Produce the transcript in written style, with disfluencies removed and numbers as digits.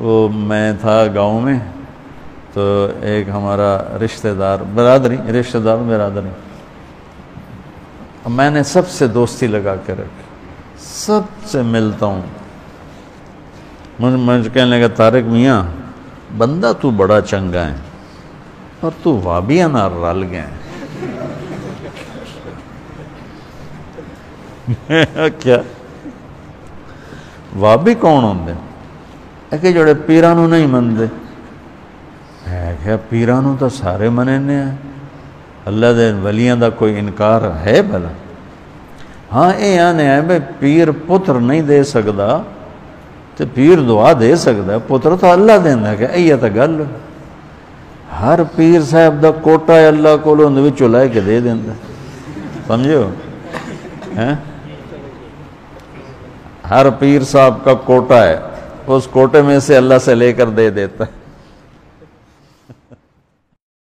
وہ میں تھا گاؤں میں، تو ایک ہمارا رشتہ دار برادری میں نے سب سے دوستی لگا کے رکھی، سب سے ملتا ہوں. مجھے کہنے لگا طارق میاں بندہ تو بڑا چنگا ہے پر تو وابیاں نہ رل گیا ہے. کیا وابی کون ہوندے؟ ہے کہ جڑے پیرانو نہیں مندے. ہے کہ پیرانو تو سارے مننے ہیں، اللہ دے ولیاں دا کوئی انکار ہے بھلا؟ ہاں اے آنے ہے بھئی پیر پتر نہیں دے سکدا تو پیر دعا دے سکدا ہے، پتر تو اللہ دیندہ ہے. کہ ایہ تا گل ہر پیر صاحب دا کوٹا ہے اللہ کو لوگ بھی چلائے کے دے دیندہ، سمجھو؟ ہر پیر صاحب کا کوٹا ہے، اس کوٹے میں سے اللہ سے لے کر دے دیتا ہے.